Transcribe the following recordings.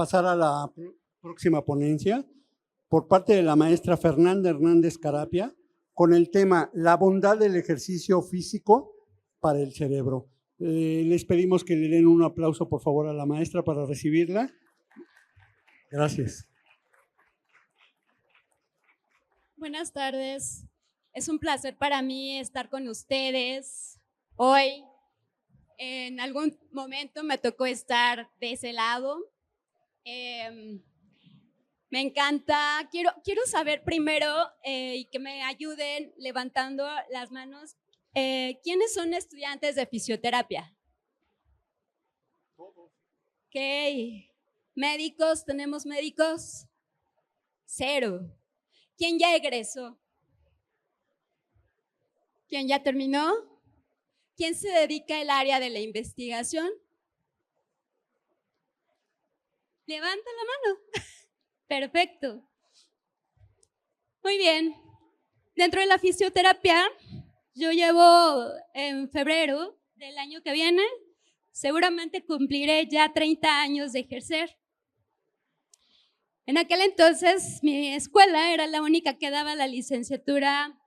pasar a la próxima ponencia por parte de la maestra Fernanda Hernández Carapia con el tema La bondad del ejercicio físico para el cerebro. Les pedimos que le den un aplauso, por favor, a la maestra para recibirla. Gracias. Buenas tardes. Es un placer para mí estar con ustedes hoy. En algún momento me tocó estar de ese lado. Me encanta. Quiero saber primero y que me ayuden levantando las manos. ¿Quiénes son estudiantes de fisioterapia? Ok. ¿Médicos? ¿Tenemos médicos? 0. ¿Quién ya egresó? ¿Quién ya terminó? ¿Quién se dedica al área de la investigación? Levanta la mano. Perfecto. Muy bien. Dentro de la fisioterapia, yo llevo en febrero del año que viene, seguramente cumpliré ya 30 años de ejercer. En aquel entonces, mi escuela era la única que daba la licenciatura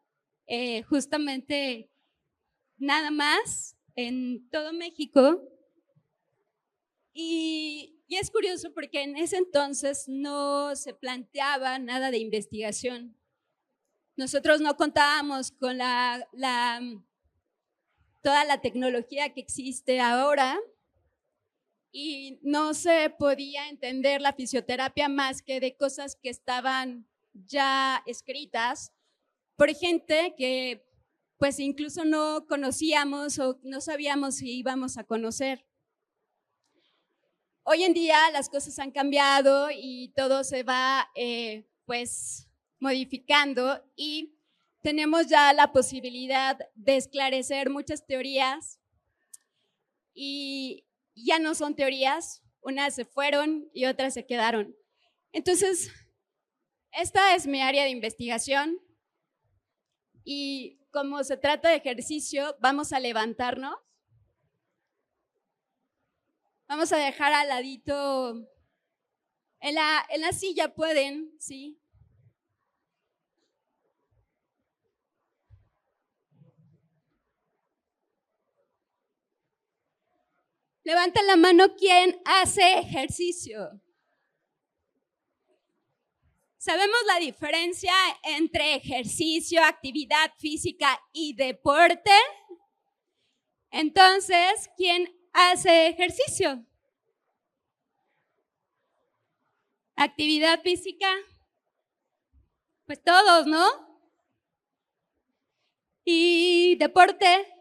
justamente nada más en todo México. Y es curioso porque en ese entonces no se planteaba nada de investigación. Nosotros no contábamos con toda la tecnología que existe ahora y no se podía entender la fisioterapia más que de cosas que estaban ya escritas por gente que pues incluso no conocíamos o no sabíamos si íbamos a conocer. Hoy en día las cosas han cambiado y todo se va pues modificando y tenemos ya la posibilidad de esclarecer muchas teorías y ya no son teorías, unas se fueron y otras se quedaron. Entonces, esta es mi área de investigación y como se trata de ejercicio, vamos a levantarnos. Vamos a dejar al ladito, en la silla pueden, ¿sí? Levanta la mano quien hace ejercicio. ¿Sabemos la diferencia entre ejercicio, actividad física y deporte? Entonces, ¿quién hace ejercicio? Actividad física, pues todos, ¿no? Y deporte,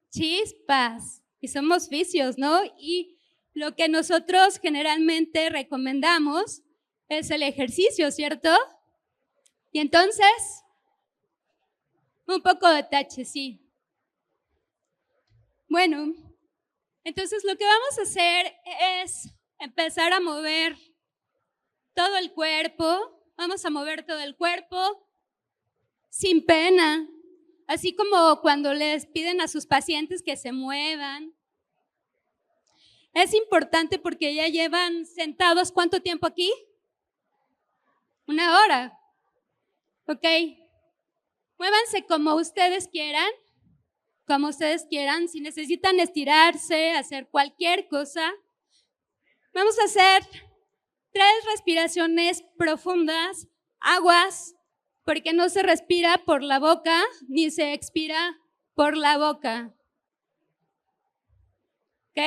chispas, y somos vicios, ¿no? Y lo que nosotros generalmente recomendamos es el ejercicio, ¿cierto? Y entonces, un poco de tache, sí. Bueno, entonces lo que vamos a hacer es empezar a mover todo el cuerpo. Vamos a mover todo el cuerpo sin pena, así como cuando les piden a sus pacientes que se muevan. Es importante porque ya llevan sentados ¿cuánto tiempo aquí? 1 hora. Ok. Muévanse como ustedes quieran. Como ustedes quieran. Si necesitan estirarse, hacer cualquier cosa. Vamos a hacer 3 respiraciones profundas, aguas, porque no se respira por la boca ni se expira por la boca. ¿Ok?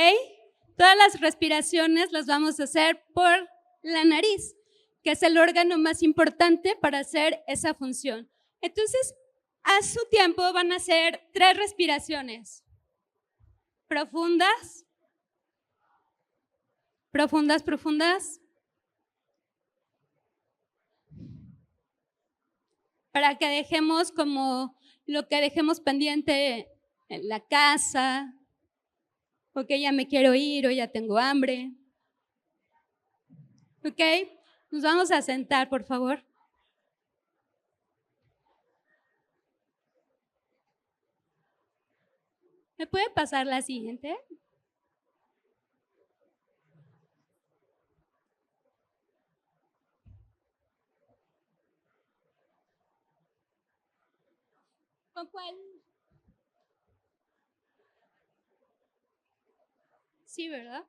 Todas las respiraciones las vamos a hacer por la nariz, que es el órgano más importante para hacer esa función. Entonces, a su tiempo van a hacer 3 respiraciones profundas, profundas, profundas, para que dejemos como lo que dejemos pendiente en la casa, o que ya me quiero ir o ya tengo hambre. ¿Ok? Nos vamos a sentar, por favor. ¿Me puede pasar la siguiente? ¿Con cuál? Sí, ¿verdad?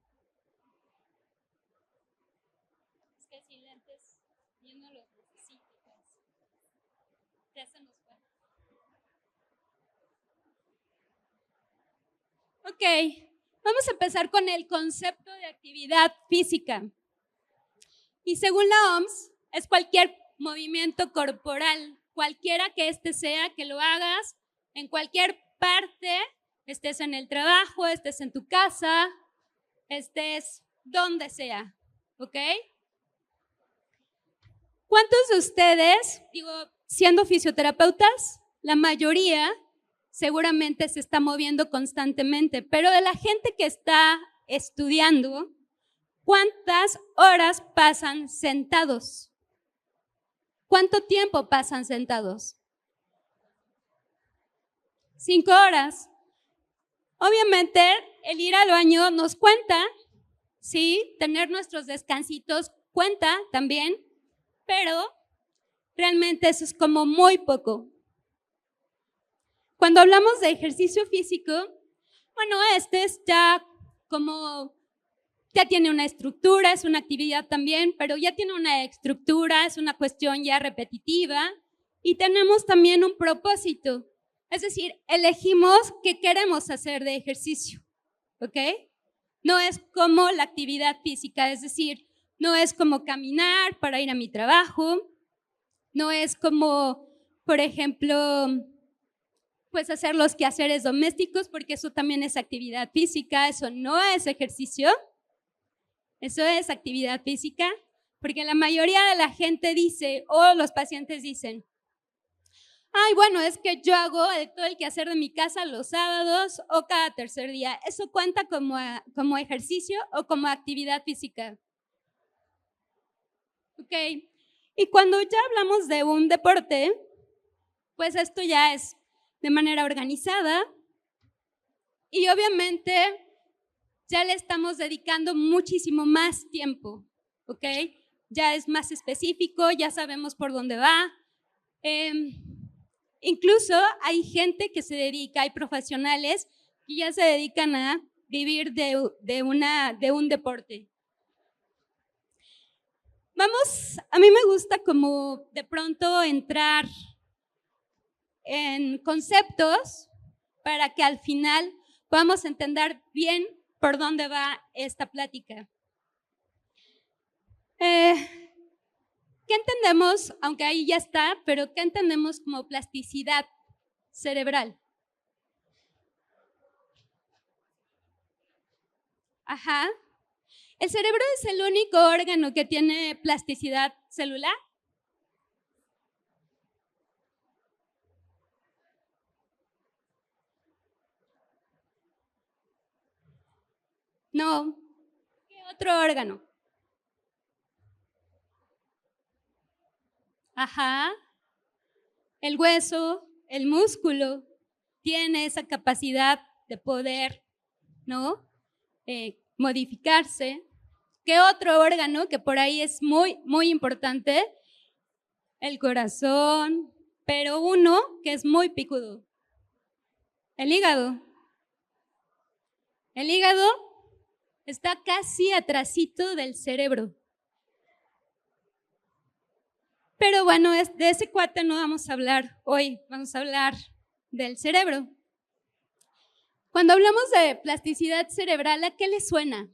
Es que sin lentes yo no los necesito. Ya se nos fue. Ok, vamos a empezar con el concepto de actividad física. Y según la OMS, es cualquier movimiento corporal, cualquiera que este sea, que lo hagas en cualquier parte, estés en el trabajo, estés en tu casa, estés donde sea, ¿ok? ¿Cuántos de ustedes, siendo fisioterapeutas, la mayoría seguramente se está moviendo constantemente, pero de la gente que está estudiando, ¿cuántas horas pasan sentados? ¿Cuánto tiempo pasan sentados? 5 horas. Obviamente, el ir al baño nos cuenta, sí, tener nuestros descansitos cuenta también, pero realmente eso es como muy poco. Cuando hablamos de ejercicio físico, bueno, este es ya tiene una estructura, es una actividad también, pero ya tiene una estructura, es una cuestión ya repetitiva y tenemos también un propósito. Es decir, elegimos qué queremos hacer de ejercicio, ¿ok? No es como la actividad física, es decir, no es como caminar para ir a mi trabajo, no es como, por ejemplo, pues hacer los quehaceres domésticos, porque eso también es actividad física, eso no es ejercicio, eso es actividad física, porque la mayoría de la gente dice, o los pacientes dicen, ay, bueno, es que yo hago todo el quehacer de mi casa los sábados o cada tercer día. ¿Eso cuenta como ejercicio o como actividad física? Ok. Y cuando ya hablamos de un deporte, pues esto ya es de manera organizada y obviamente ya le estamos dedicando muchísimo más tiempo, ¿ok? Ya es más específico, ya sabemos por dónde va. Incluso hay gente que se dedica, hay profesionales que ya se dedican a vivir de un deporte. A mí me gusta como de pronto entrar en conceptos para que al final podamos entender bien por dónde va esta plática. ¿Qué entendemos, aunque ahí ya está, pero qué entendemos como plasticidad cerebral? Ajá. ¿El cerebro es el único órgano que tiene plasticidad celular? No. ¿Qué otro órgano? Ajá. El hueso, el músculo, tiene esa capacidad de poder, ¿no? Modificarse. ¿Qué otro órgano que por ahí es muy, muy importante? El corazón, pero uno que es muy picudo. El hígado. El hígado está casi atrasito del cerebro. Pero bueno, de ese cuate no vamos a hablar hoy, vamos a hablar del cerebro. Cuando hablamos de plasticidad cerebral, ¿a qué le suena?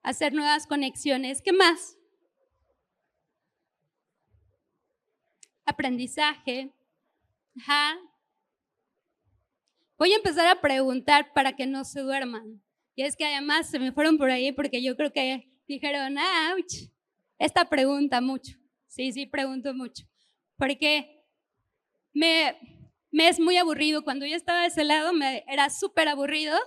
Hacer nuevas conexiones. ¿Qué más? Aprendizaje. Ajá. Voy a empezar a preguntar para que no se duerman. Y es que además se me fueron por ahí porque yo creo que dijeron, ouch, esta pregunta mucho. Sí, pregunto mucho. Porque me es muy aburrido. Cuando yo estaba de ese lado era súper aburrido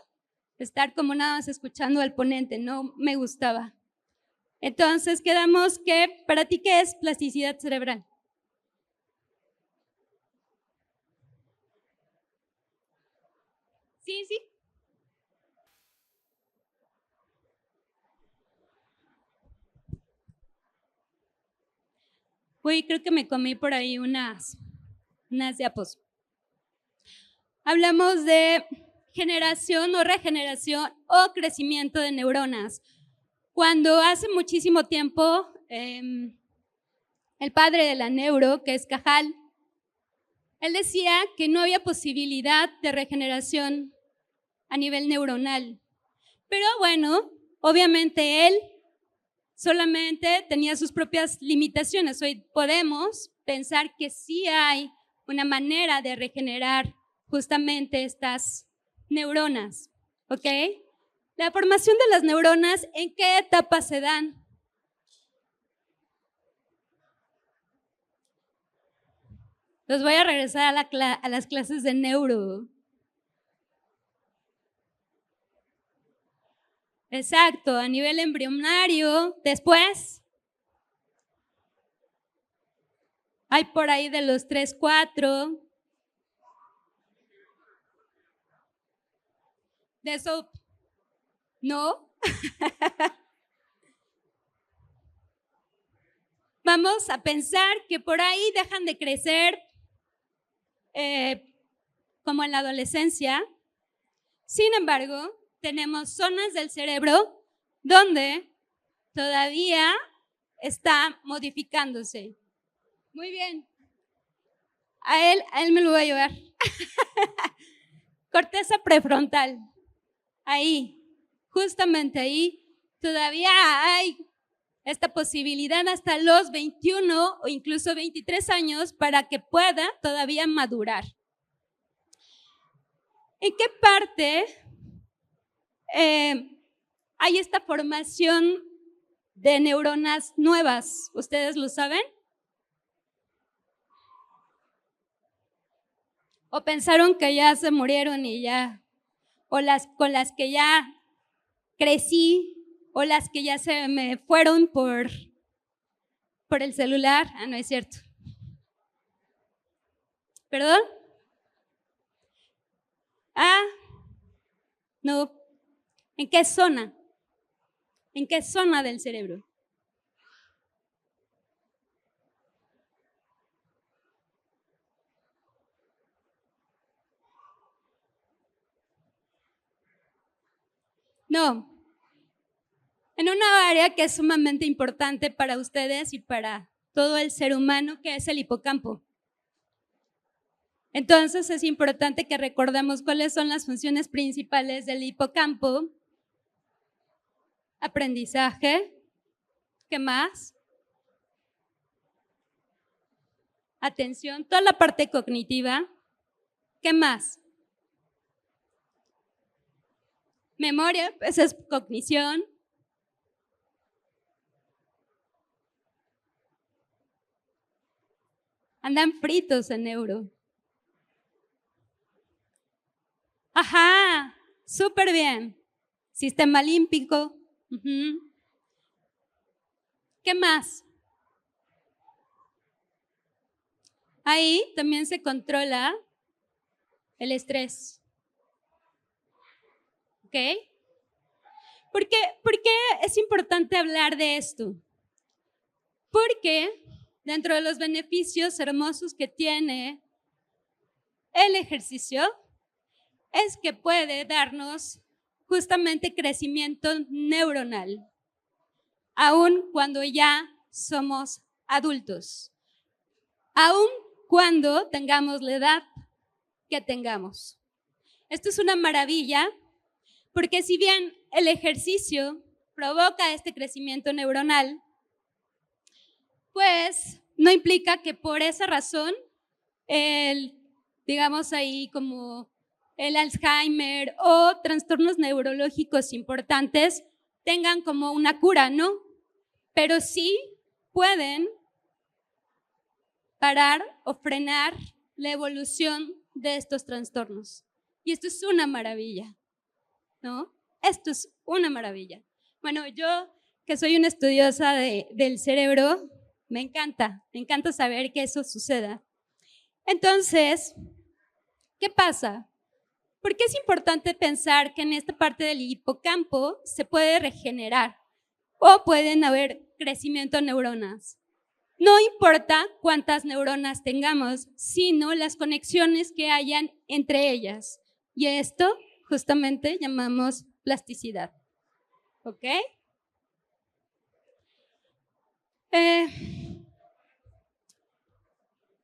estar como nada más escuchando al ponente, no me gustaba. Entonces quedamos que, ¿para ti qué es plasticidad cerebral? Sí. Uy, creo que me comí por ahí unas diapos. Hablamos de generación o regeneración o crecimiento de neuronas. Cuando hace muchísimo tiempo, el padre de la neuro, que es Cajal, él decía que no había posibilidad de regeneración a nivel neuronal. Pero bueno, obviamente él solamente tenía sus propias limitaciones. Hoy podemos pensar que sí hay una manera de regenerar justamente estas neuronas, ¿ok? La formación de las neuronas, ¿en qué etapa se dan? Los voy a regresar a las clases de neuro. Exacto, a nivel embrionario. Después, hay por ahí de los 3, 4. De eso, ¿no? Vamos a pensar que por ahí dejan de crecer como en la adolescencia. Sin embargo, tenemos zonas del cerebro donde todavía está modificándose. Muy bien. A él me lo voy a llevar. Corteza prefrontal. Ahí, justamente ahí, todavía hay esta posibilidad hasta los 21 o incluso 23 años para que pueda todavía madurar. ¿En qué parte hay esta formación de neuronas nuevas? ¿Ustedes lo saben? ¿O pensaron que ya se murieron y ya? ¿O con las que ya crecí? ¿O las que ya se me fueron por el celular? Ah, no es cierto. ¿Perdón? Ah, no. ¿En qué zona? ¿En qué zona del cerebro? No. En una área que es sumamente importante para ustedes y para todo el ser humano, que es el hipocampo. Entonces es importante que recordemos cuáles son las funciones principales del hipocampo. Aprendizaje. ¿Qué más? Atención, toda la parte cognitiva. ¿Qué más? Memoria, pues es cognición. Andan fritos en neuro. Ajá, súper bien. Sistema límpico. ¿Qué más? Ahí también se controla el estrés. ¿Ok? ¿Por qué es importante hablar de esto? Porque dentro de los beneficios hermosos que tiene el ejercicio es que puede darnos justamente crecimiento neuronal, aun cuando ya somos adultos, aun cuando tengamos la edad que tengamos. Esto es una maravilla porque si bien el ejercicio provoca este crecimiento neuronal, pues no implica que por esa razón digamos ahí como el Alzheimer o trastornos neurológicos importantes tengan como una cura, ¿no? Pero sí pueden parar o frenar la evolución de estos trastornos. Y esto es una maravilla, ¿no? Esto es una maravilla. Bueno, yo que soy una estudiosa del cerebro, me encanta saber que eso suceda. Entonces, ¿qué pasa? ¿Por qué es importante pensar que en esta parte del hipocampo se puede regenerar o pueden haber crecimiento de neuronas? no importa cuántas neuronas tengamos, sino las conexiones que hayan entre ellas. Y esto justamente llamamos plasticidad. ¿Ok?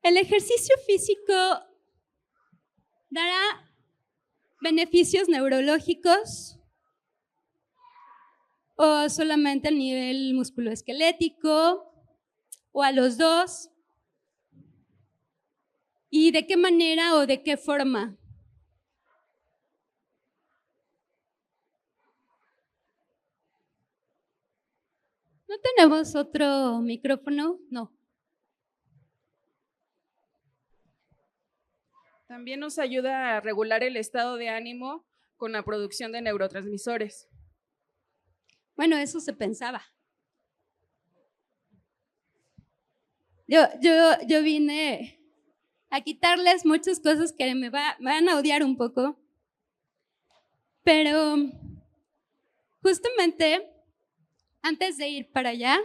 El ejercicio físico dará beneficios neurológicos o solamente a nivel musculoesquelético o a los dos. ¿Y de qué manera o de qué forma? ¿No tenemos otro micrófono? No. También nos ayuda a regular el estado de ánimo con la producción de neurotransmisores. Bueno, eso se pensaba. Yo vine a quitarles muchas cosas que me van a odiar un poco, pero justamente antes de ir para allá,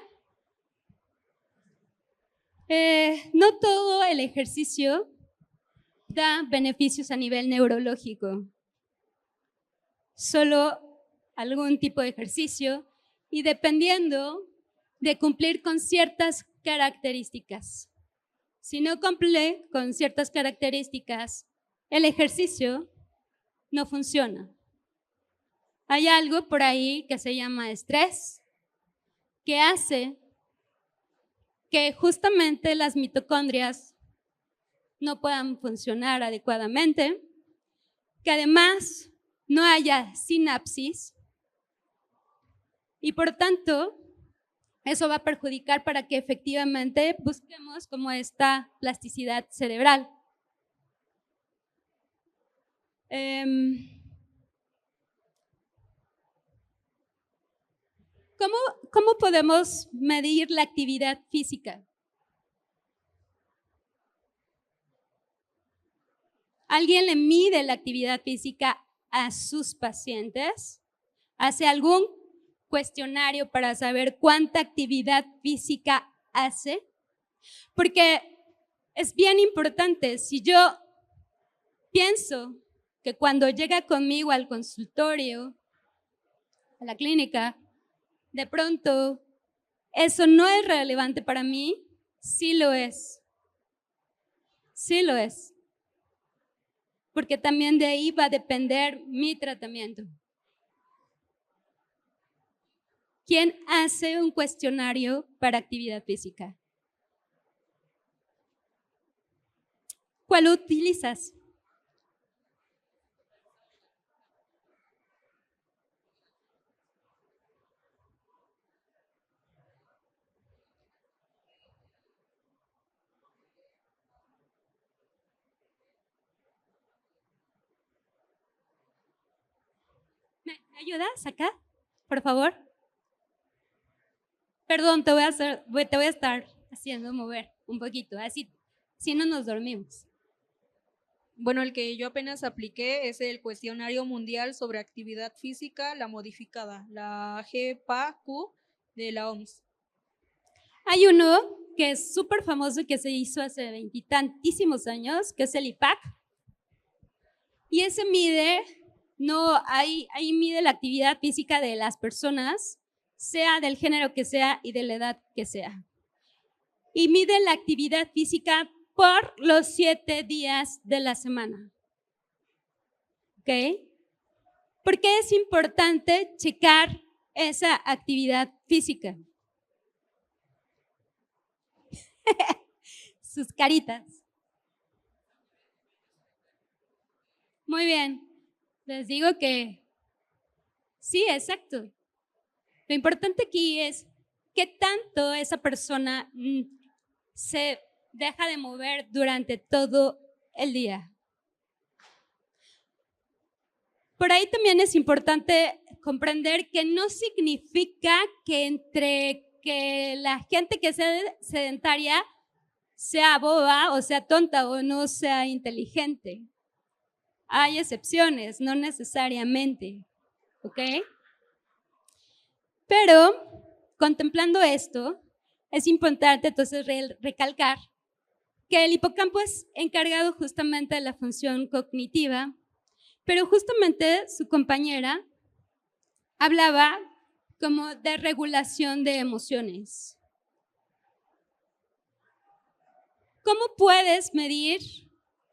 no todo el ejercicio da beneficios a nivel neurológico, solo algún tipo de ejercicio y dependiendo de cumplir con ciertas características. Si no cumple con ciertas características, el ejercicio no funciona. Hay algo por ahí que se llama estrés, que hace que justamente las mitocondrias no puedan funcionar adecuadamente, que además no haya sinapsis y por tanto eso va a perjudicar para que efectivamente busquemos como esta plasticidad cerebral. ¿Cómo podemos medir la actividad física? ¿Alguien le mide la actividad física a sus pacientes? ¿Hace algún cuestionario para saber cuánta actividad física hace? Porque es bien importante. Si yo pienso que cuando llega conmigo al consultorio, a la clínica, de pronto eso no es relevante para mí, sí lo es. Sí lo es. Porque también de ahí va a depender mi tratamiento. ¿Quién hace un cuestionario para actividad física? ¿Cuál utilizas? ¿Me ayudas acá, por favor? Perdón, te voy a estar haciendo mover un poquito, así, si no nos dormimos. Bueno, el que yo apenas apliqué es el Cuestionario Mundial sobre Actividad Física, la modificada, la GPAQ de la OMS. Hay uno que es súper famoso y que se hizo hace veintitantísimos años, que es el IPAC. Y ese mide, ahí mide la actividad física de las personas, sea del género que sea y de la edad que sea. Y mide la actividad física por los 7 días de la semana. ¿Ok? ¿Por qué es importante checar esa actividad física? Sus caritas. Muy bien. Les digo que sí, exacto. Lo importante aquí es qué tanto esa persona se deja de mover durante todo el día. Por ahí también es importante comprender que no significa que entre que la gente que sea sedentaria sea boba o sea tonta o no sea inteligente. Hay excepciones, no necesariamente, ¿ok? Pero contemplando esto, es importante entonces recalcar que el hipocampo es encargado justamente de la función cognitiva, pero justamente su compañera hablaba como de regulación de emociones. ¿Cómo puedes medir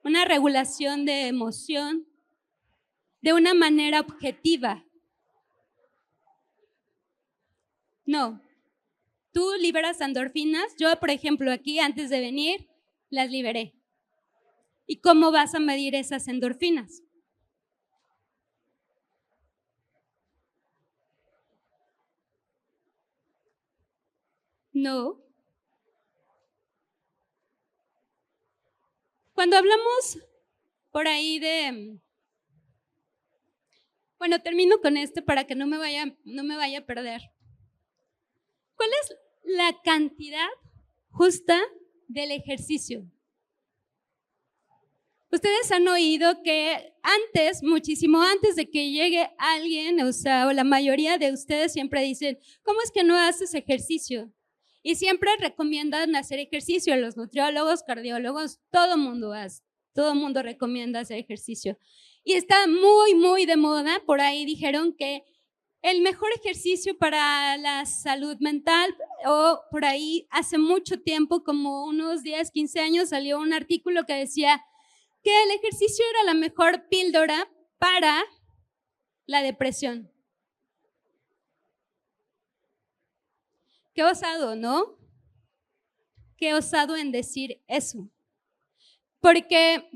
una regulación de emoción de una manera objetiva? No. Tú liberas endorfinas. Yo, por ejemplo, aquí antes de venir, las liberé. ¿Y cómo vas a medir esas endorfinas? No. Cuando hablamos por ahí de... Bueno, termino con esto para que no me vaya a perder. ¿Cuál es la cantidad justa del ejercicio? Ustedes han oído que antes, muchísimo antes de que llegue alguien, o la mayoría de ustedes siempre dicen, ¿cómo es que no haces ejercicio? Y siempre recomiendan hacer ejercicio, los nutriólogos, cardiólogos, todo mundo recomienda hacer ejercicio. Y está muy, muy de moda, por ahí dijeron que el mejor ejercicio para la salud mental, o por ahí hace mucho tiempo, como unos 10, 15 años, salió un artículo que decía que el ejercicio era la mejor píldora para la depresión. Qué osado, ¿no? Qué osado en decir eso. Porque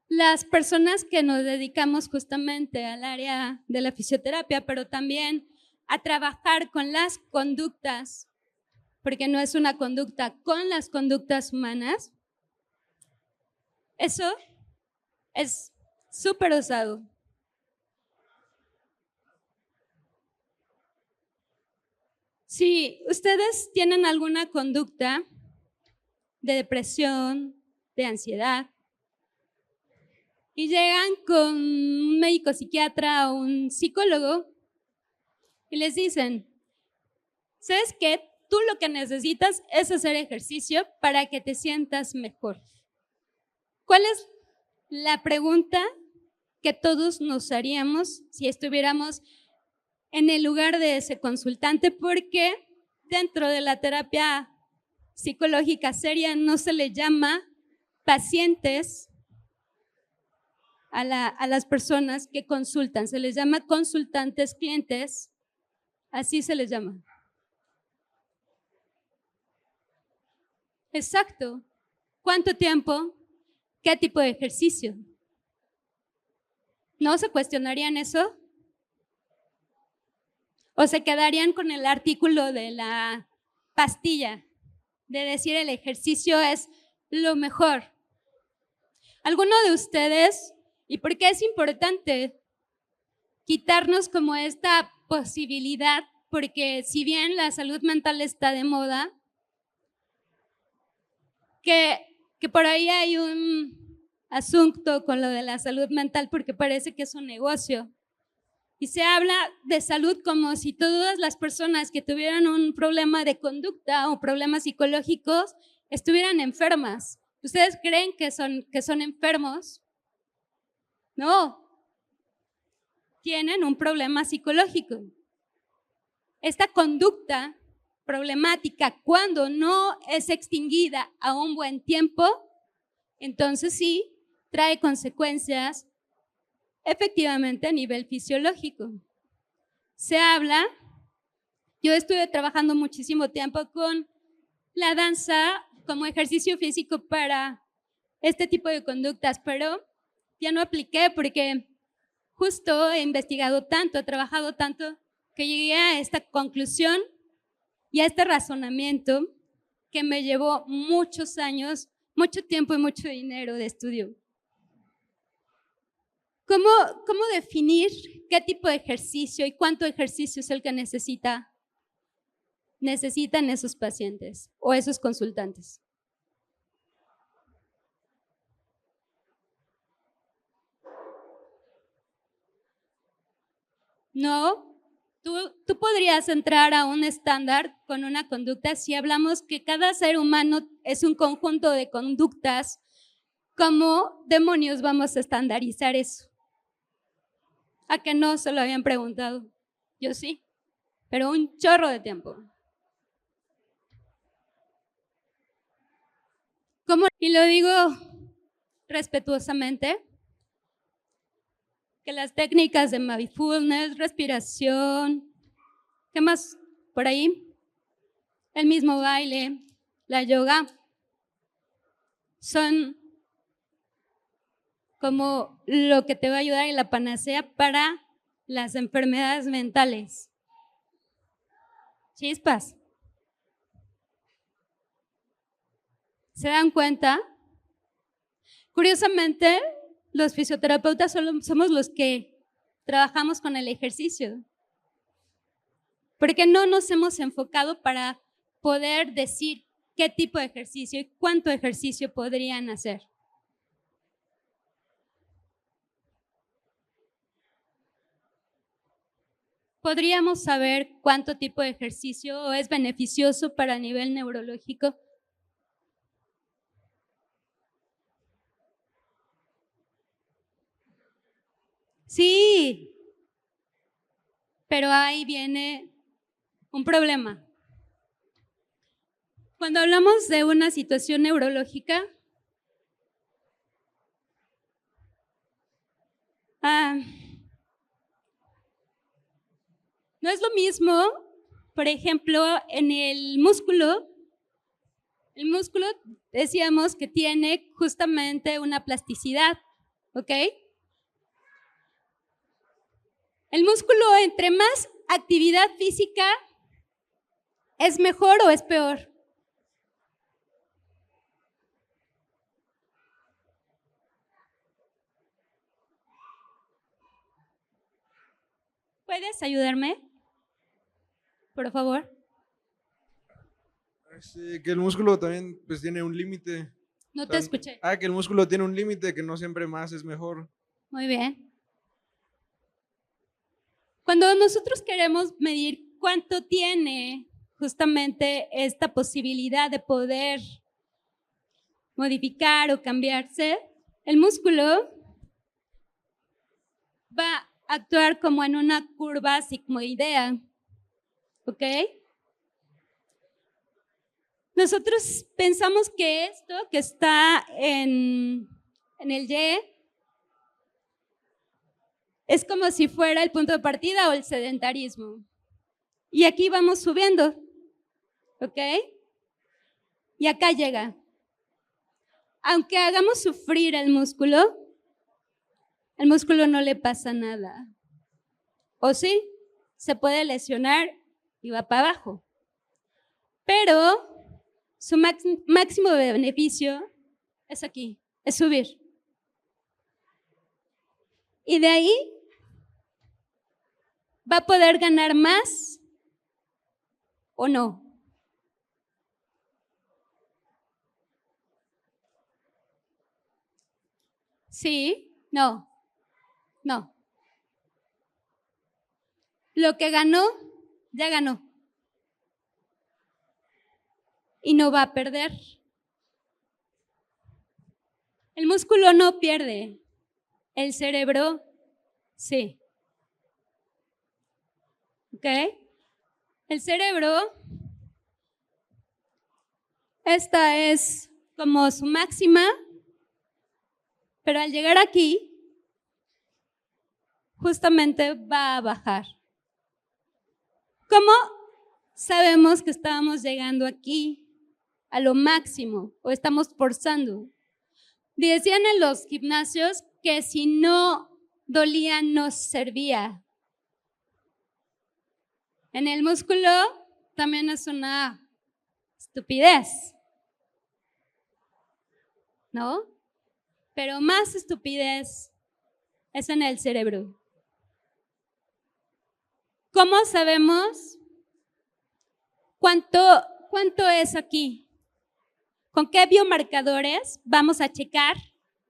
las personas que nos dedicamos justamente al área de la fisioterapia, pero también a trabajar con las conductas, porque no es una conducta, con las conductas humanas, eso es súper osado. Si ustedes tienen alguna conducta de depresión, de ansiedad, y llegan con un médico psiquiatra o un psicólogo y les dicen, ¿sabes qué? Tú lo que necesitas es hacer ejercicio para que te sientas mejor. ¿Cuál es la pregunta que todos nos haríamos si estuviéramos en el lugar de ese consultante? Porque dentro de la terapia psicológica seria no se le llama pacientes a las personas que consultan, se les llama consultantes clientes, así se les llama. Exacto. ¿Cuánto tiempo? ¿Qué tipo de ejercicio? ¿No se cuestionarían eso? ¿O se quedarían con el artículo de la pastilla, de decir el ejercicio es lo mejor? ¿Alguno de ustedes, y por qué es importante quitarnos como esta posibilidad? Porque si bien la salud mental está de moda, que por ahí hay un asunto con lo de la salud mental porque parece que es un negocio. Y se habla de salud como si todas las personas que tuvieran un problema de conducta o problemas psicológicos estuvieran enfermas. ¿Ustedes creen que son enfermos? No. Tienen un problema psicológico. Esta conducta problemática, cuando no es extinguida a un buen tiempo, entonces sí trae consecuencias efectivamente a nivel fisiológico. Se habla, yo estuve trabajando muchísimo tiempo con la danza como ejercicio físico para este tipo de conductas, pero ya no apliqué porque justo he investigado tanto, he trabajado tanto, que llegué a esta conclusión y a este razonamiento que me llevó muchos años, mucho tiempo y mucho dinero de estudio. ¿Cómo definir qué tipo de ejercicio y cuánto ejercicio es el que necesitan esos pacientes o esos consultantes? No, Tú podrías entrar a un estándar con una conducta si hablamos que cada ser humano es un conjunto de conductas. ¿Cómo demonios vamos a estandarizar eso? ¿A que no se lo habían preguntado? Yo sí, pero un chorro de tiempo. ¿Cómo? Y lo digo respetuosamente, que las técnicas de mindfulness, respiración, ¿qué más por ahí? El mismo baile, la yoga, son como lo que te va a ayudar en la panacea para las enfermedades mentales. Chispas. ¿Se dan cuenta? Curiosamente, los fisioterapeutas somos los que trabajamos con el ejercicio. Porque no nos hemos enfocado para poder decir qué tipo de ejercicio y cuánto ejercicio podrían hacer. ¿Podríamos saber cuánto tipo de ejercicio es beneficioso para el nivel neurológico? Sí, pero ahí viene un problema. Cuando hablamos de una situación neurológica, no es lo mismo, por ejemplo, en el músculo decíamos que tiene justamente una plasticidad, ¿ok? El músculo, entre más actividad física, ¿es mejor o es peor? ¿Puedes ayudarme? Por favor. Que el músculo también pues tiene un límite. No te escuché. Que el músculo tiene un límite, que no siempre más es mejor. Muy bien. Cuando nosotros queremos medir cuánto tiene justamente esta posibilidad de poder modificar o cambiarse, el músculo va a actuar como en una curva sigmoidea, ¿ok? Nosotros pensamos que esto que está en el Y es como si fuera el punto de partida o el sedentarismo. Y aquí vamos subiendo, ¿ok? Y acá llega. Aunque hagamos sufrir el músculo no le pasa nada. ¿O sí? Se puede lesionar y va para abajo. Pero su máximo beneficio es aquí, es subir. Y de ahí va a poder ganar más o no. Sí, no. Lo que ganó, ya ganó. Y no va a perder. El músculo no pierde. El cerebro, sí. ¿Ok? El cerebro, esta es como su máxima, pero al llegar aquí, justamente va a bajar. ¿Cómo sabemos que estábamos llegando aquí a lo máximo o estamos forzando? Decían en los gimnasios que si no dolía, no servía. En el músculo también es una estupidez, ¿no? Pero más estupidez es en el cerebro. ¿Cómo sabemos cuánto es aquí? ¿Con qué biomarcadores vamos a checar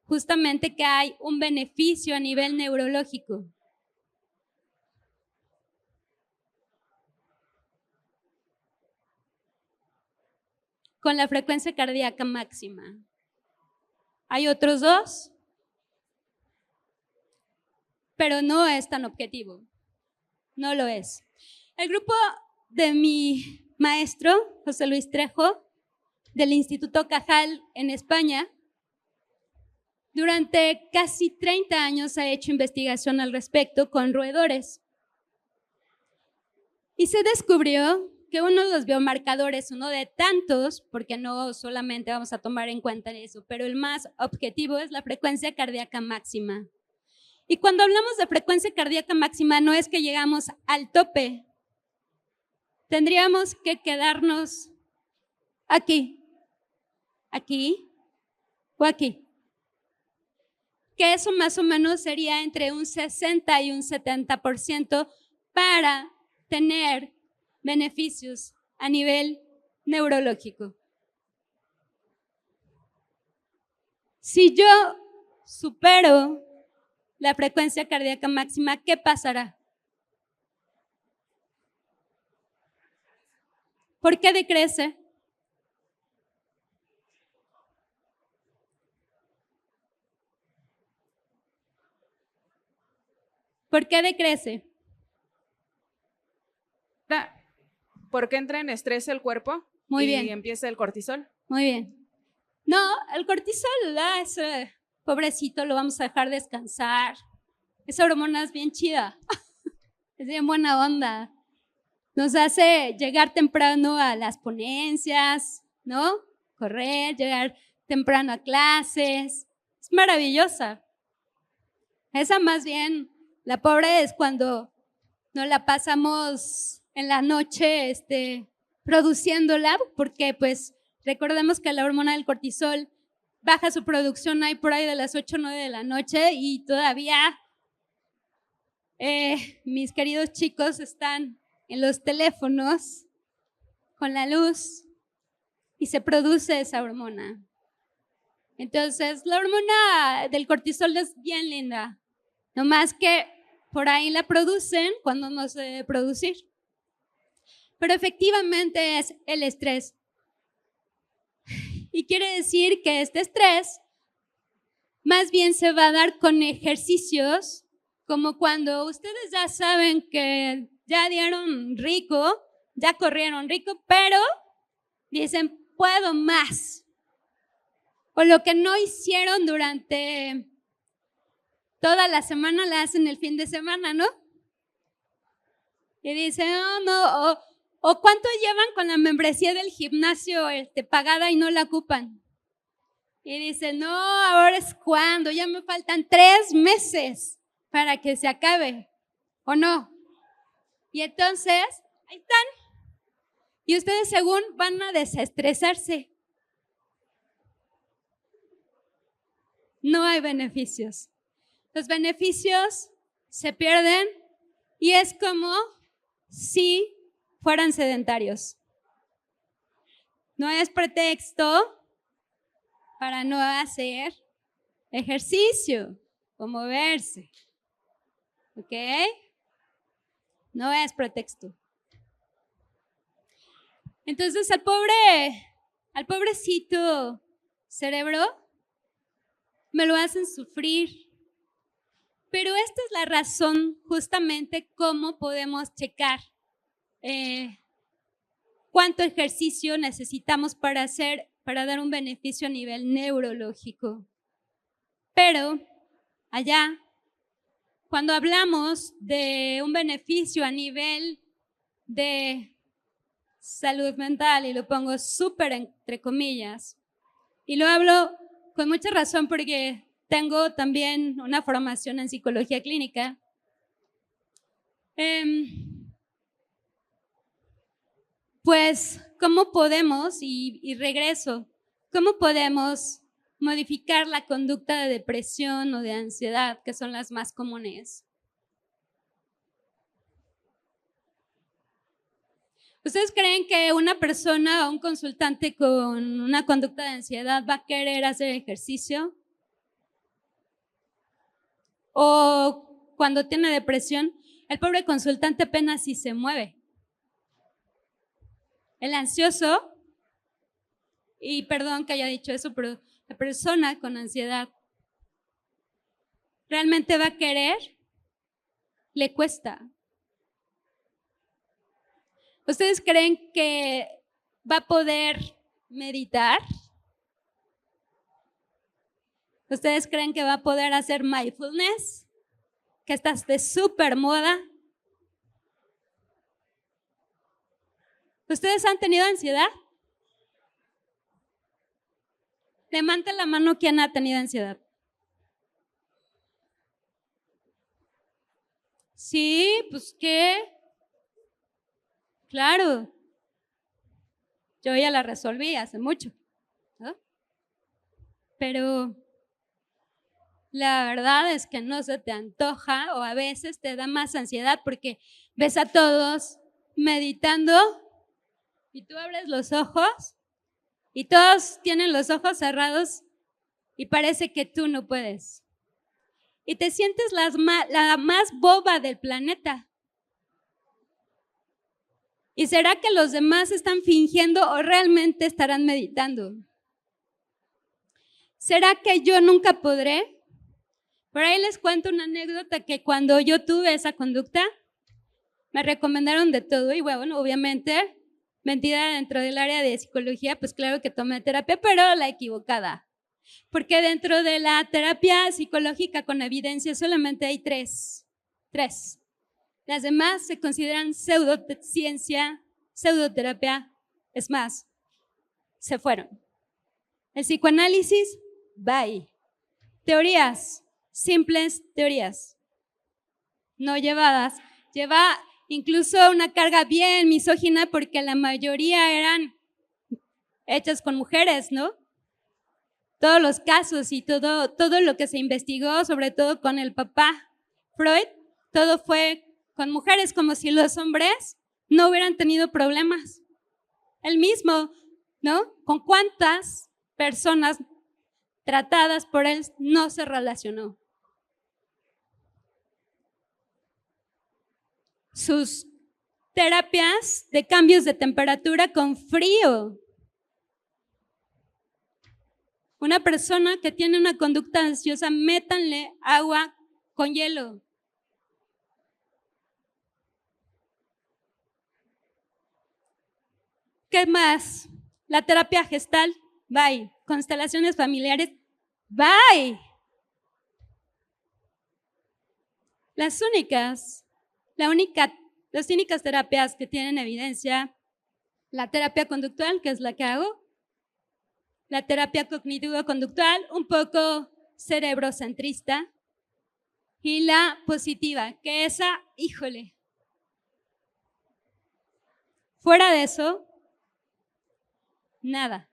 justamente que hay un beneficio a nivel neurológico? con la frecuencia cardíaca máxima. Hay otros dos, pero no es tan objetivo. No lo es. El grupo de mi maestro, José Luis Trejo, del Instituto Cajal en España, durante casi 30 años ha hecho investigación al respecto con roedores. Y se descubrió que uno de los biomarcadores, uno de tantos, porque no solamente vamos a tomar en cuenta eso, pero el más objetivo es la frecuencia cardíaca máxima. Y cuando hablamos de frecuencia cardíaca máxima, no es que llegamos al tope. Tendríamos que quedarnos aquí, aquí o aquí. Que eso más o menos sería entre un 60 y un 70% para tener beneficios a nivel neurológico. Si yo supero la frecuencia cardíaca máxima, ¿qué pasará? ¿Por qué decrece? ¿Por qué decrece? Porque entra en estrés el cuerpo Muy y bien. empieza el cortisol. Muy bien. No, el cortisol, ese pobrecito lo vamos a dejar descansar. Esa hormona es bien chida. Es bien buena onda. Nos hace llegar temprano a las ponencias, ¿no? Correr, llegar temprano a clases. Es maravillosa. Esa más bien, la pobre es cuando nos la pasamos en la noche produciéndola, porque pues recordemos que la hormona del cortisol baja su producción ahí por ahí de las 8 o 9 de la noche y todavía mis queridos chicos están en los teléfonos con la luz y se produce esa hormona. Entonces, la hormona del cortisol es bien linda, nomás que por ahí la producen cuando no se debe producir. Pero efectivamente es el estrés. Y quiere decir que este estrés más bien se va a dar con ejercicios, como cuando ustedes ya saben que ya dieron rico, ya corrieron rico, pero dicen, puedo más. O lo que no hicieron durante toda la semana, la hacen el fin de semana, ¿no? Y dicen, oh, no, o cuánto llevan con la membresía del gimnasio pagada y no la ocupan. Y dicen, no, ahora es cuando, ya me faltan 3 meses para que se acabe, ¿o no? Y entonces, ahí están. Y ustedes según van a desestresarse. No hay beneficios. Los beneficios se pierden y es como si fueran sedentarios. No es pretexto para no hacer ejercicio o moverse. ¿Ok? No es pretexto. Entonces al pobrecito cerebro me lo hacen sufrir. Pero esta es la razón justamente cómo podemos checar cuánto ejercicio necesitamos para dar un beneficio a nivel neurológico. Pero allá, cuando hablamos de un beneficio a nivel de salud mental, y lo pongo súper entre comillas, y lo hablo con mucha razón porque tengo también una formación en psicología clínica. Pues, ¿cómo podemos, y regreso, cómo podemos modificar la conducta de depresión o de ansiedad, que son las más comunes? ¿Ustedes creen que una persona o un consultante con una conducta de ansiedad va a querer hacer ejercicio? O cuando tiene depresión, el pobre consultante apenas si se mueve. El ansioso y perdón que haya dicho eso, pero la persona con ansiedad realmente va a querer, le cuesta. ¿Ustedes creen que va a poder meditar? ¿Ustedes creen que va a poder hacer mindfulness? Que está de súper moda. ¿Ustedes han tenido ansiedad? Levanten la mano quien ha tenido ansiedad. Sí, pues ¿qué? Claro. Yo ya la resolví hace mucho, ¿no? Pero la verdad es que no se te antoja o a veces te da más ansiedad porque ves a todos meditando y tú abres los ojos y todos tienen los ojos cerrados y parece que tú no puedes. Y te sientes la más boba del planeta. ¿Y será que los demás están fingiendo o realmente estarán meditando? ¿Será que yo nunca podré? Por ahí les cuento una anécdota que cuando yo tuve esa conducta, me recomendaron de todo y bueno, obviamente, metida dentro del área de psicología, pues claro que tomé terapia, pero la equivocada. Porque dentro de la terapia psicológica con evidencia solamente hay tres. Las demás se consideran pseudociencia, pseudoterapia, es más, se fueron. El psicoanálisis, bye. Teorías, simples teorías, no llevadas. Lleva incluso una carga bien misógina porque la mayoría eran hechas con mujeres, ¿no? Todos los casos y todo lo que se investigó, sobre todo con el papá Freud, todo fue con mujeres, como si los hombres no hubieran tenido problemas. Él mismo, ¿no? ¿Con cuántas personas tratadas por él no se relacionó? Sus terapias de cambios de temperatura con frío. Una persona que tiene una conducta ansiosa, métanle agua con hielo. ¿Qué más? La terapia gestal, bye. Constelaciones familiares, bye. Las únicas terapias que tienen evidencia, la terapia conductual, que es la que hago, la terapia cognitivo-conductual, un poco cerebrocentrista, y la positiva, que esa, híjole. Fuera de eso, nada.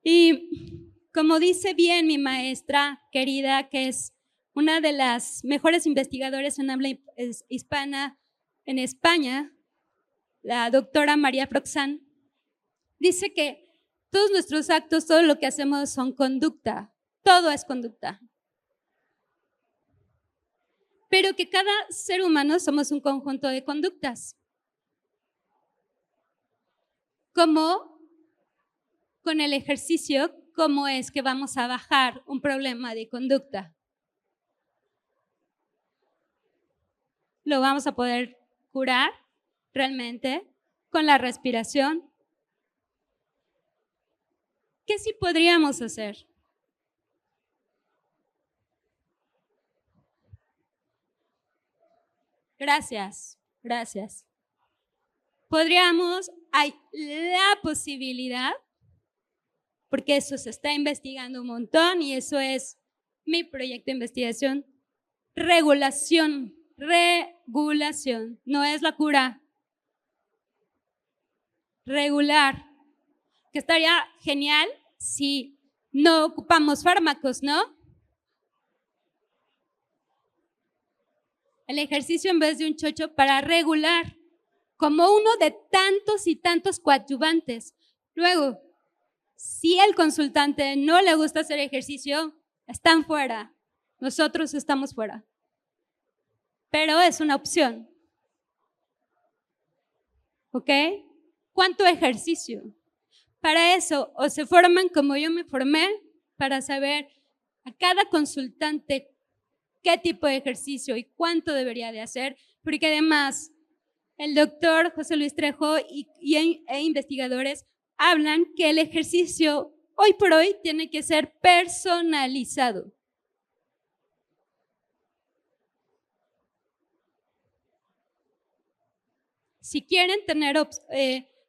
Y como dice bien mi maestra querida, que es una de las mejores investigadoras en habla hispana en España, la doctora María Proxán, dice que todos nuestros actos, todo lo que hacemos son conducta, todo es conducta. Pero que cada ser humano somos un conjunto de conductas. Como con el ejercicio, ¿cómo es que vamos a bajar un problema de conducta? Lo vamos a poder curar realmente con la respiración. ¿Qué sí podríamos hacer? Gracias. Hay la posibilidad, porque eso se está investigando un montón y eso es mi proyecto de investigación, regulación, no es la cura. Regular, que estaría genial si no ocupamos fármacos, ¿no? El ejercicio en vez de un chocho para regular, como uno de tantos y tantos coadyuvantes. Luego, si al consultante no le gusta hacer ejercicio, están fuera. Nosotros estamos fuera. Pero es una opción. ¿Ok? ¿cuánto ejercicio? Para eso, o se forman como yo me formé, para saber a cada consultante qué tipo de ejercicio y cuánto debería de hacer, porque además el doctor José Luis Trejo e investigadores hablan que el ejercicio hoy por hoy tiene que ser personalizado. Si quieren tener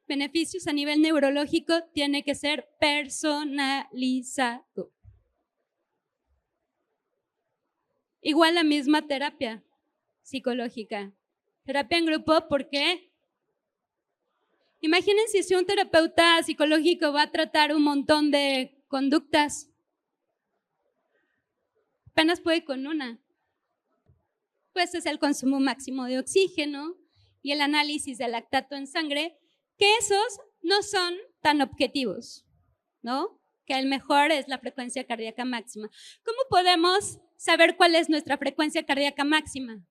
beneficios a nivel neurológico, tiene que ser personalizado. Igual la misma terapia psicológica. Terapia en grupo, ¿por qué? Imagínense si un terapeuta psicológico va a tratar un montón de conductas. Apenas puede con una. Pues es el consumo máximo de oxígeno y el análisis del lactato en sangre, que esos no son tan objetivos, ¿no? Que el mejor es la frecuencia cardíaca máxima. ¿Cómo podemos saber cuál es nuestra frecuencia cardíaca máxima?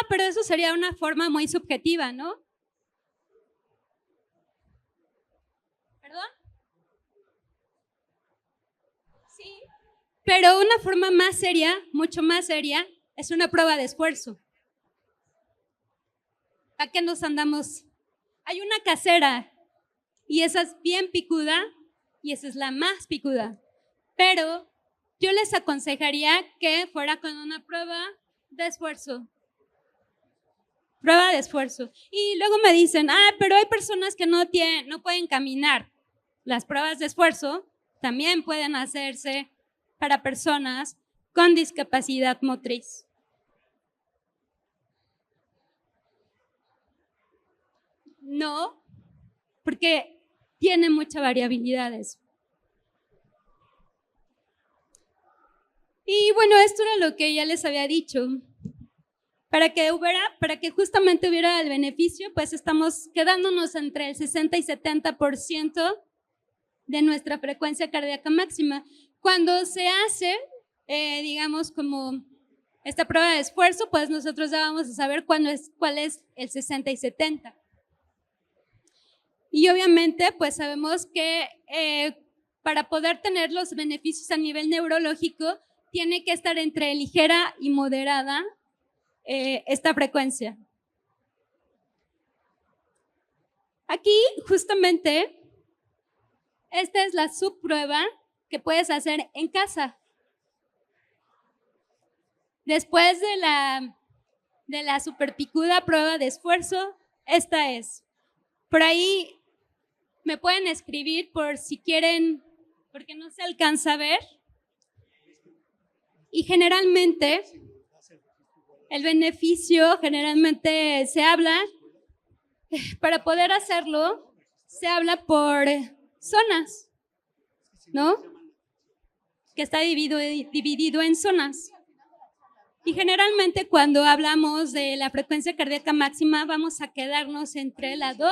Pero eso sería una forma muy subjetiva, ¿no? ¿Perdón? Sí. Pero una forma más seria, mucho más seria, es una prueba de esfuerzo. ¿A qué nos andamos? Hay una casera y esa es bien picuda y esa es la más picuda. Pero yo les aconsejaría que fuera con una prueba de esfuerzo. Prueba de esfuerzo. Y luego me dicen, pero hay personas que no pueden caminar. Las pruebas de esfuerzo también pueden hacerse para personas con discapacidad motriz. No, porque tiene mucha variabilidad eso. Y bueno, esto era lo que ya les había dicho. Para que justamente hubiera el beneficio, pues estamos quedándonos entre el 60 y 70% de nuestra frecuencia cardíaca máxima. Cuando se hace, digamos, como esta prueba de esfuerzo, pues nosotros ya vamos a saber cuál es el 60 y 70. Y obviamente, pues sabemos que para poder tener los beneficios a nivel neurológico, tiene que estar entre ligera y moderada esta frecuencia. Aquí, justamente, esta es la subprueba que puedes hacer en casa. Después de la superpicuda prueba de esfuerzo, esta es. Por ahí me pueden escribir por si quieren, porque no se alcanza a ver. Y generalmente, el beneficio, generalmente se habla, para poder hacerlo, se habla por zonas, ¿no? Que está dividido en zonas. Y generalmente cuando hablamos de la frecuencia cardíaca máxima, vamos a quedarnos entre la 2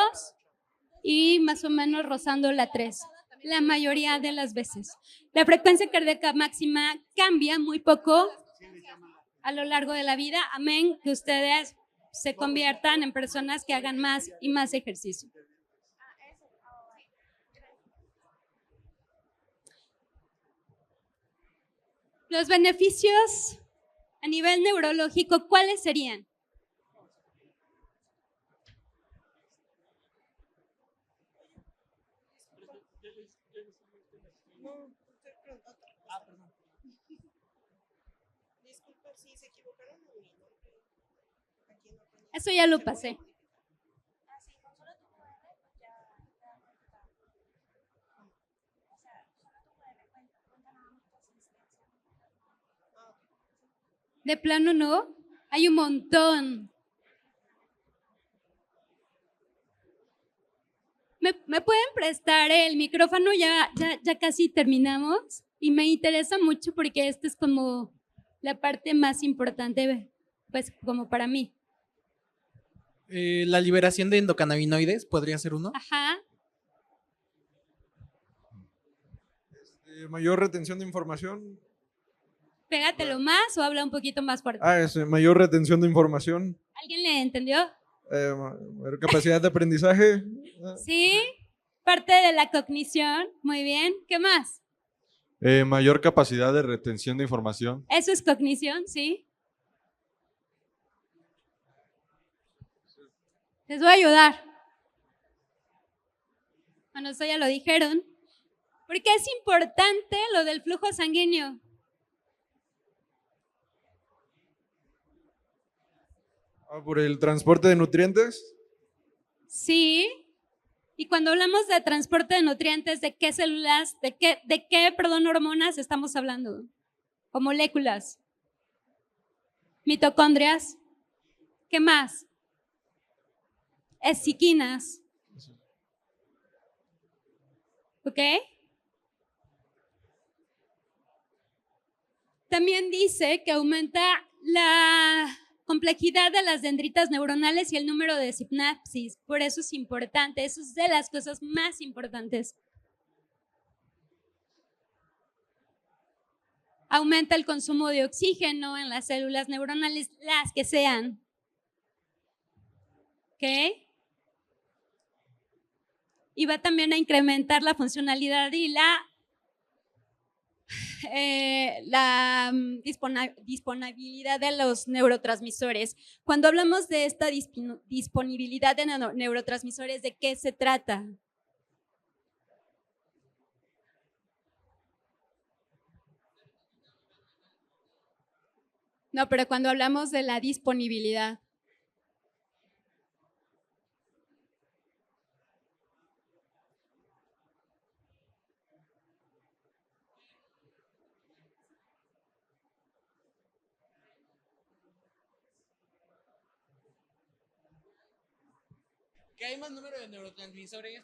y más o menos rozando la 3, la mayoría de las veces. La frecuencia cardíaca máxima cambia muy poco a lo largo de la vida, amén que ustedes se conviertan en personas que hagan más y más ejercicio. Los beneficios a nivel neurológico, ¿cuáles serían? Eso ya lo pasé. De plano no, hay un montón. ¿Me pueden prestar el micrófono? Ya casi terminamos y me interesa mucho porque esta es como la parte más importante, pues como para mí. La liberación de endocannabinoides podría ser uno. Ajá. Mayor retención de información. Pégatelo más o habla un poquito más fuerte. Es mayor retención de información, ¿Alguien le entendió? mayor capacidad de aprendizaje. Sí, parte de la cognición. Muy bien. ¿Qué más? Mayor capacidad de retención de información. Eso es cognición, sí. Les voy a ayudar. Bueno, eso ya lo dijeron. ¿Por qué es importante lo del flujo sanguíneo? Por el transporte de nutrientes. Sí. Y cuando hablamos de transporte de nutrientes, ¿de qué células, de qué hormonas estamos hablando? O moléculas. Mitocondrias. ¿Qué más? Esquinas. ¿Ok? También dice que aumenta la complejidad de las dendritas neuronales y el número de sinapsis. Por eso es importante, eso es de las cosas más importantes. Aumenta el consumo de oxígeno en las células neuronales, las que sean. ¿Ok? Y va también a incrementar la funcionalidad y la disponibilidad de los neurotransmisores. Cuando hablamos de esta disponibilidad de neurotransmisores, ¿de qué se trata? No, pero cuando hablamos de la disponibilidad. Que hay más número de neurotransmisores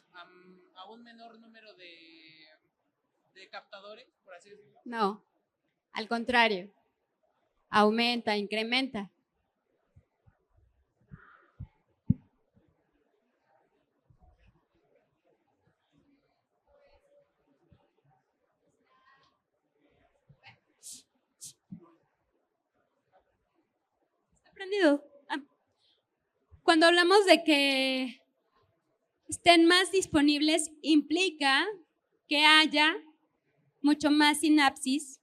a un menor número de captadores, por así decirlo. No, al contrario. Aumenta, incrementa. Aprendido. Cuando hablamos de que estén más disponibles, implica que haya mucho más sinapsis,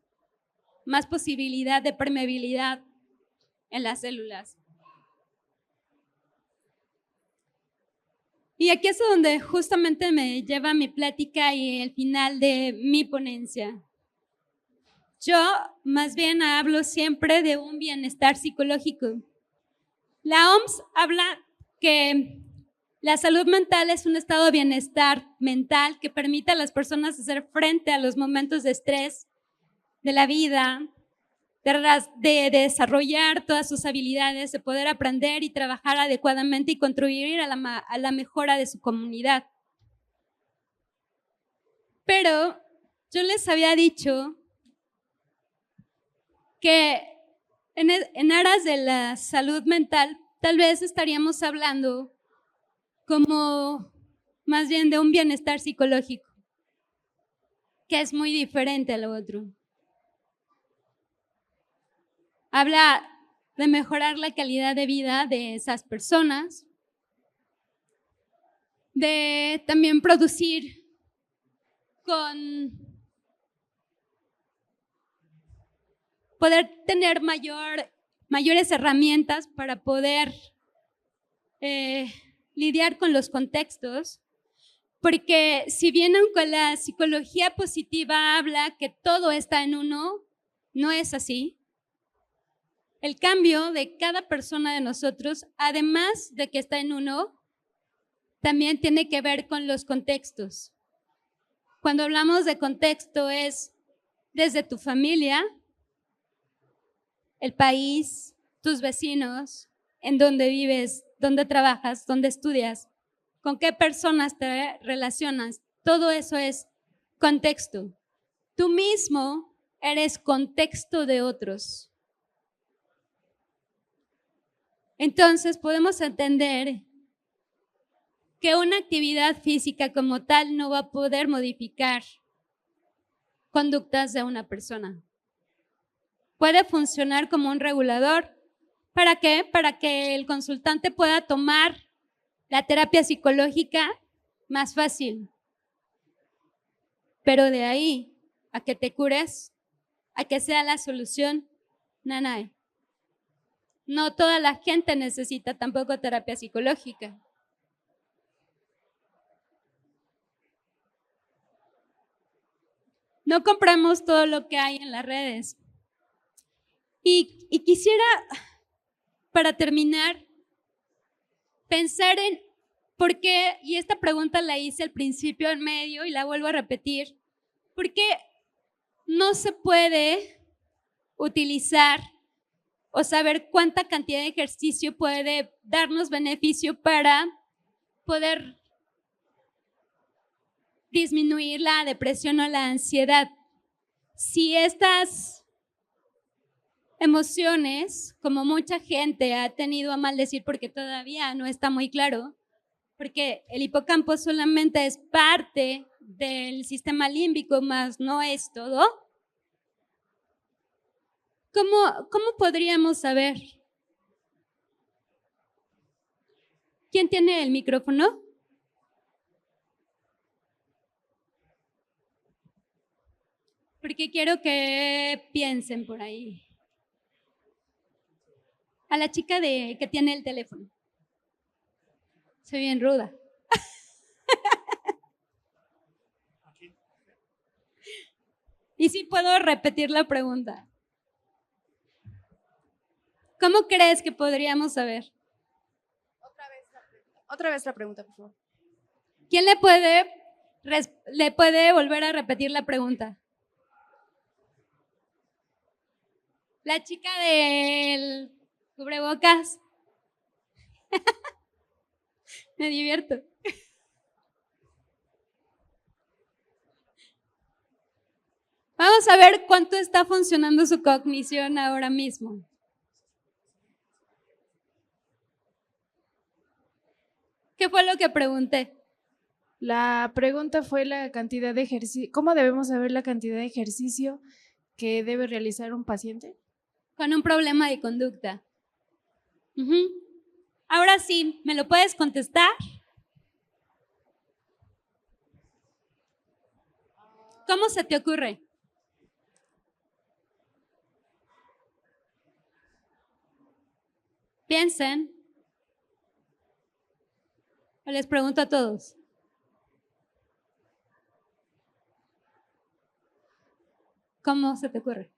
más posibilidad de permeabilidad en las células. Y aquí es donde justamente me lleva mi plática y el final de mi ponencia. Yo más bien hablo siempre de un bienestar psicológico. La OMS habla que la salud mental es un estado de bienestar mental que permite a las personas hacer frente a los momentos de estrés de la vida, de desarrollar todas sus habilidades, de poder aprender y trabajar adecuadamente y contribuir a la mejora de su comunidad. Pero yo les había dicho que en aras de la salud mental, tal vez estaríamos hablando como más bien de un bienestar psicológico, que es muy diferente a lo otro. Habla de mejorar la calidad de vida de esas personas, de también producir poder tener mayores herramientas para poder lidiar con los contextos, porque si bien aunque la psicología positiva habla que todo está en uno, no es así. El cambio de cada persona de nosotros, además de que está en uno, también tiene que ver con los contextos. Cuando hablamos de contexto es desde tu familia, el país, tus vecinos, en dónde vives, dónde trabajas, dónde estudias, con qué personas te relacionas. Todo eso es contexto. Tú mismo eres contexto de otros. Entonces podemos entender que una actividad física como tal no va a poder modificar conductas de una persona. puede funcionar como un regulador. ¿Para qué? Para que el consultante pueda tomar la terapia psicológica más fácil. Pero de ahí a que te cures, a que sea la solución, nanay. No toda la gente necesita tampoco terapia psicológica. No compramos todo lo que hay en las redes. Y quisiera, para terminar, pensar en por qué, y esta pregunta la hice al principio, al medio, y la vuelvo a repetir, ¿por qué no se puede utilizar o saber cuánta cantidad de ejercicio puede darnos beneficio para poder disminuir la depresión o la ansiedad? Si estas emociones, como mucha gente ha tenido a mal decir porque todavía no está muy claro, porque el hipocampo solamente es parte del sistema límbico, más no es todo, ¿cómo podríamos saber? ¿Quién tiene el micrófono? Porque quiero que piensen por ahí. A la chica que tiene el teléfono. Soy bien ruda. Y sí puedo repetir la pregunta. ¿Cómo crees que podríamos saber? Otra vez la pregunta, por favor. ¿Quién le puede volver a repetir la pregunta? La chica del cubrebocas. Me divierto. Vamos a ver cuánto está funcionando su cognición ahora mismo. ¿Qué fue lo que pregunté? La pregunta fue la cantidad de ejercicio. ¿Cómo debemos saber la cantidad de ejercicio que debe realizar un paciente? Con un problema de conducta. Ahora sí, ¿me lo puedes contestar? ¿Cómo se te ocurre? Piensen. O les pregunto a todos. ¿Cómo se te ocurre?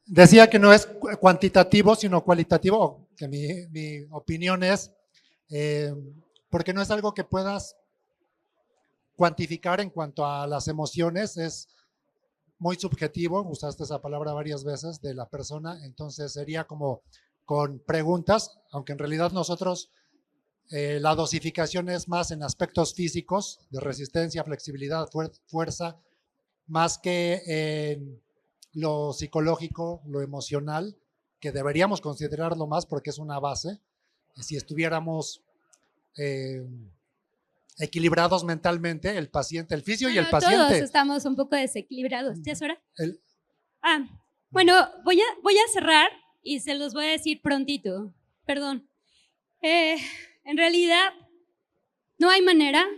Decía que no es cuantitativo, sino cualitativo, que mi opinión es, porque no es algo que puedas cuantificar en cuanto a las emociones, es muy subjetivo, usaste esa palabra varias veces, de la persona, entonces sería como con preguntas, aunque en realidad nosotros la dosificación es más en aspectos físicos, de resistencia, flexibilidad, fuerza, más que en lo psicológico, lo emocional, que deberíamos considerarlo más porque es una base. Si estuviéramos equilibrados mentalmente, el paciente, el fisio y el paciente. Todos estamos un poco desequilibrados. ¿Ya es hora? Bueno, voy a cerrar y se los voy a decir prontito. Perdón. En realidad, no hay manera.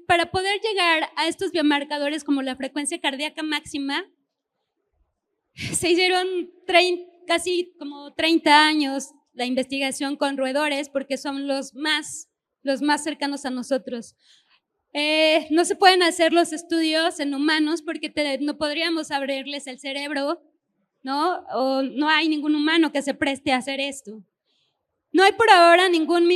Para poder llegar a estos biomarcadores como la frecuencia cardíaca máxima, se hicieron casi como 30 años la investigación con roedores porque son los más cercanos a nosotros. No se pueden hacer los estudios en humanos porque no podríamos abrirles el cerebro, ¿no? O no hay ningún humano que se preste a hacer esto. No hay por ahora ningún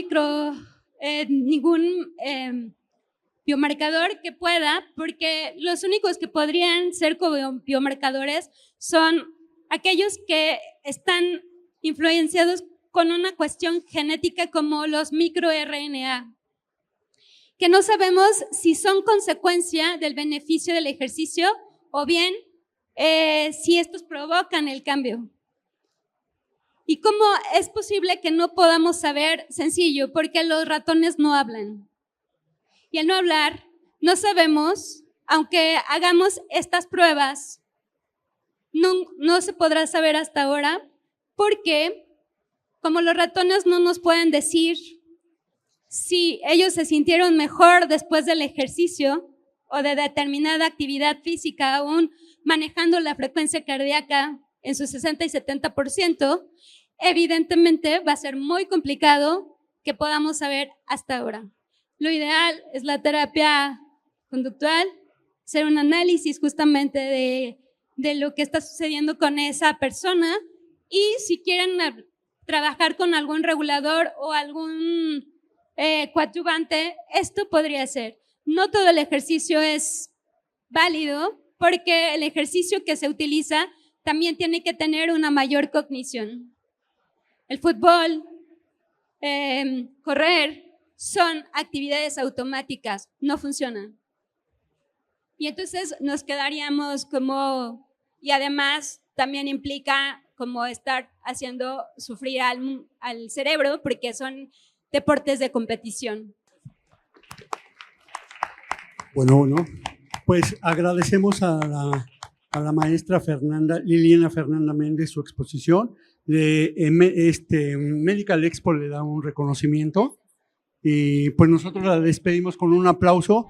biomarcador que pueda, porque los únicos que podrían ser como biomarcadores son aquellos que están influenciados con una cuestión genética como los microRNA, que no sabemos si son consecuencia del beneficio del ejercicio o bien si estos provocan el cambio. ¿Y cómo es posible que no podamos saber? Sencillo, porque los ratones no hablan. Y al no hablar, no sabemos, aunque hagamos estas pruebas, no se podrá saber hasta ahora, porque como los ratones no nos pueden decir si ellos se sintieron mejor después del ejercicio o de determinada actividad física, aún manejando la frecuencia cardíaca en su 60 y 70%, evidentemente va a ser muy complicado que podamos saber hasta ahora. Lo ideal es la terapia conductual, hacer un análisis justamente de lo que está sucediendo con esa persona y si quieren trabajar con algún regulador o algún coadyuvante, esto podría ser. No todo el ejercicio es válido porque el ejercicio que se utiliza también tiene que tener una mayor cognición. El fútbol, correr, son actividades automáticas, no funcionan. Y entonces nos quedaríamos como, y además también implica como estar haciendo sufrir al cerebro porque son deportes de competición. Bueno, pues agradecemos a la maestra Liliana Fernanda Méndez su exposición. Medical Expo le da un reconocimiento y pues nosotros la despedimos con un aplauso.